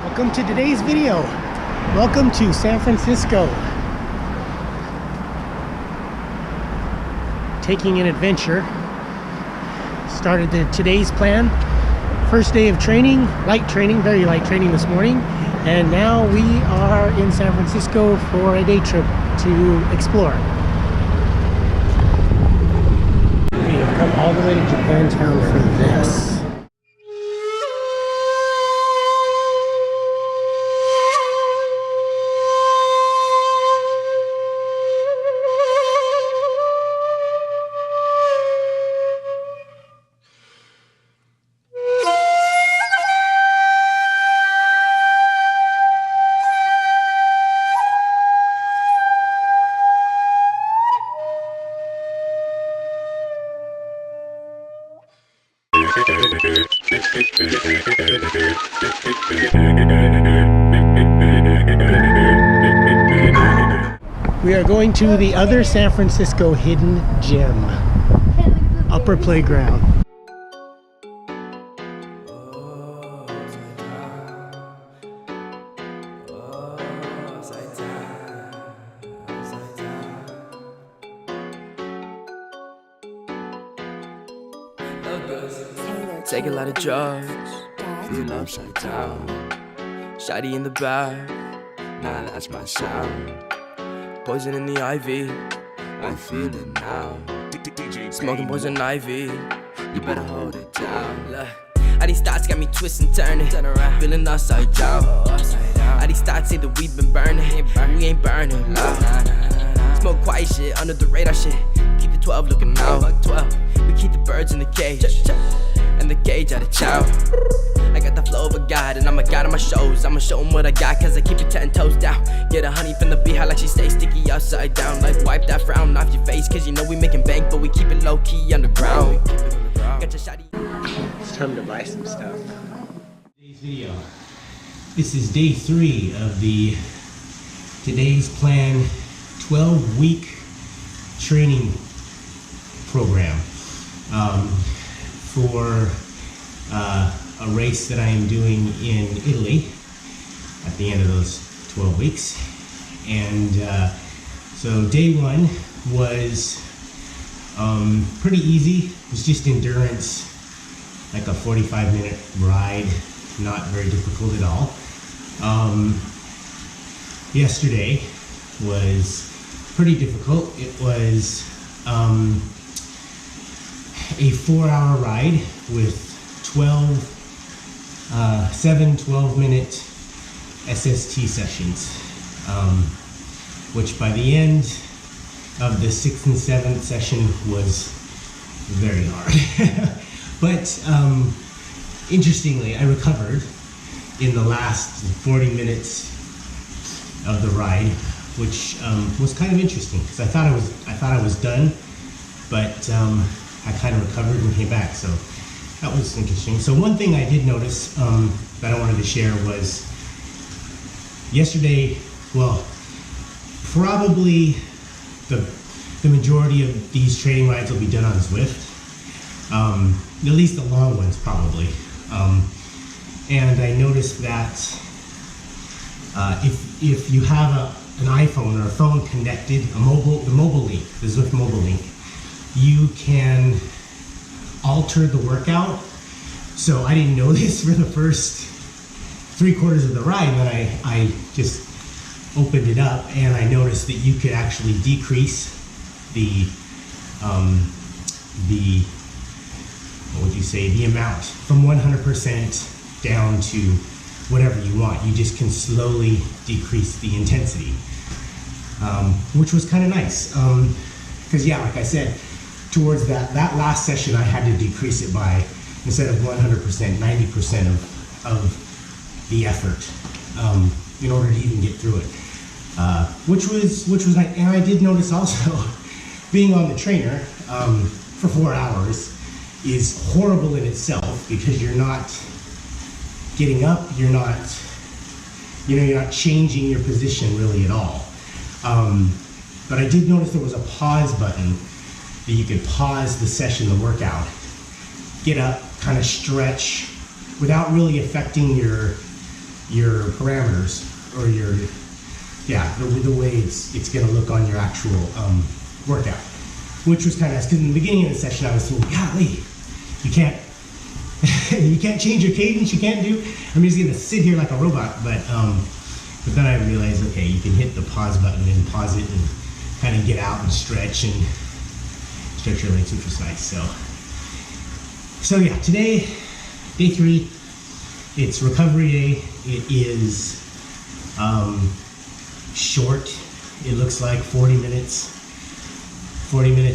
Welcome to today's video. Welcome to San Francisco. Taking an adventure. Started today's plan. First day of training, light training, very light training this morning. And now we are in San Francisco for a day trip to explore. We have come all the way to Japantown for this. We are going to the other San Francisco hidden gem, Upper Playground. Take a lot of drugs, feel upside down. Shotty in the back, nah, that's my sound. Poison in the IV, I feel it now. Smoking poison ivy, you better hold it down. Look, all these thoughts got me twisting, turning, feeling upside down. All these thoughts say that we've been burning, we ain't burning loud. Smoke quiet shit, under the radar shit. Keep the 12 looking out. 12, we keep the birds in the cage, and the cage out of chow. I got the flow of a god, and I'm a god on my shows. I'ma show 'em what I got, cause I keep it 10 toes down. Get a honey from the beehive like she stays sticky upside down. Like wipe that frown off your face, cause you know we making bank, but we keep it low key underground. Got your shotty. It's time to buy some stuff. Today's video. This is day 3 of the today's plan 12-week training program for a race that I am doing in Italy at the end of those 12 weeks. And so day 1 was pretty easy. It was just endurance, like a 45-minute ride, not very difficult at all. Yesterday was pretty difficult. It was a 4-hour ride with 7 12-minute SST sessions, which by the end of the 6th and 7th session was very hard. But interestingly, I recovered in the last 40 minutes of the ride, which was kind of interesting because I thought I was done, but I kind of recovered and came back, so that was interesting. So one thing I did notice that I wanted to share was yesterday, well, probably the majority of these training rides will be done on Zwift, at least the long ones probably. And I noticed that if you have an iPhone or a phone connected, the mobile link, the Zwift mobile link, you can alter the workout. So I didn't know this for the first 3/4 of the ride, and then I just opened it up and I noticed that you could actually decrease the what would you say, the amount from 100% down to whatever you want. You just can slowly decrease the intensity, which was kind of nice. Because yeah, like I said, towards that last session, I had to decrease it by instead of 100%, 90% of the effort in order to even get through it, which was nice. And I did notice also being on the trainer for 4 hours is horrible in itself, because you're not getting up, you're not changing your position really at all. But I did notice there was a pause button that you could pause the session, the workout, get up, kind of stretch without really affecting your parameters or the way it's going to look on your actual workout, which was kind of nice, because in the beginning of the session I was thinking, golly, you can't change your cadence, I'm just going to sit here like a robot, but then I realized, okay, you can hit the pause button and pause it and kind of get out and stretch your legs, which was nice. So yeah, today, day 3, it's recovery day. It is short. It looks like 40 minutes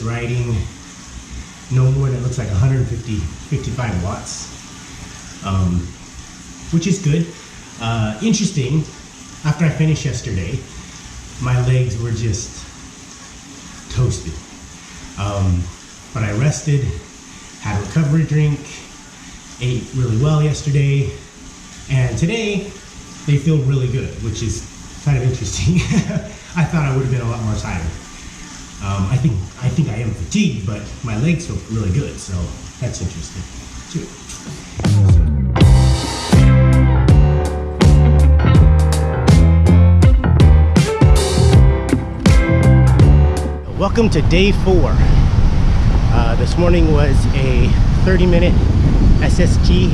riding, no more than, it looks like 55 watts, which is good. Interesting, after I finished yesterday, my legs were just toasted. But I rested, had a recovery drink, ate really well yesterday, and today they feel really good, which is kind of interesting. I thought I would have been a lot more tired. I think I am fatigued, but my legs feel really good, so that's interesting too. Welcome to day 4. This morning was a 30-minute SST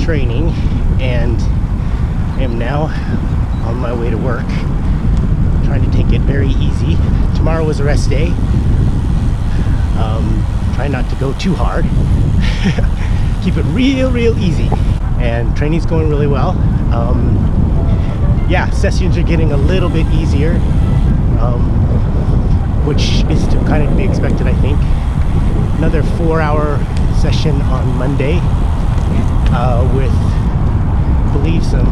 training, and I am now on my way to work, trying to take it very easy. Tomorrow is a rest day. Try not to go too hard. Keep it real easy. And training's going really well. Yeah, sessions are getting a little bit easier, which is to kind of be expected, I think. Another 4-hour session on Monday with, I believe, some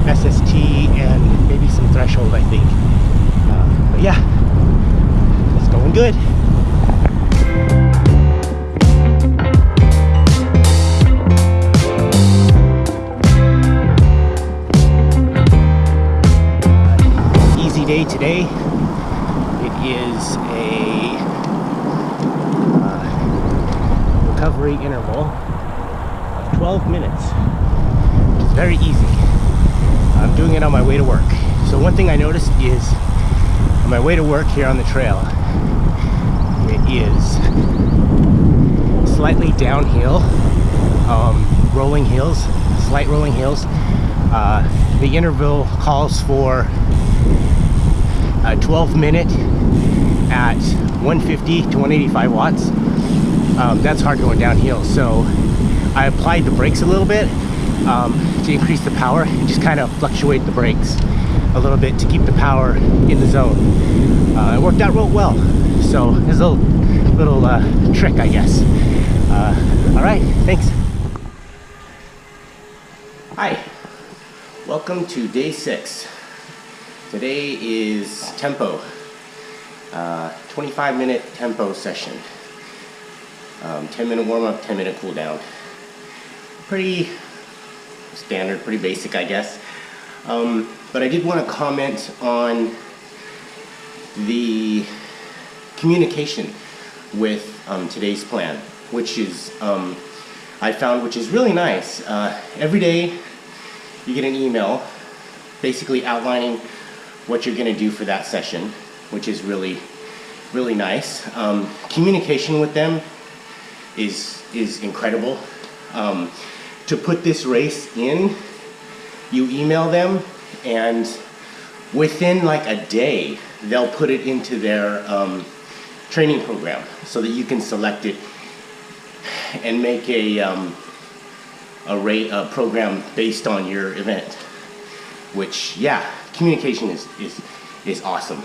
SST and maybe some threshold, I think. But yeah, it's going good. Easy day today. It is a recovery interval of 12 minutes, which is very easy. I'm doing it on my way to work. So one thing I noticed is on my way to work here on the trail, it is slightly downhill, rolling hills, slight rolling hills. The interval calls for a 12-minute at 150 to 185 watts. That's hard going downhill, so I applied the brakes a little bit to increase the power and just kind of fluctuate the brakes a little bit to keep the power in the zone. It worked out real well, so there's a little trick, I guess. All right, thanks. Hi, welcome to day 6. Today is tempo, 25-minute tempo session. 10-minute warm-up, 10-minute cool down. Pretty standard, pretty basic, I guess. But I did want to comment on the communication with today's plan, which is I found, which is really nice. Every day you get an email basically outlining what you're going to do for that session, which is really nice. Communication with them is incredible. To put this race in, you email them, and within like a day they'll put it into their training program so that you can select it and make a program based on your event, which, yeah, communication is awesome.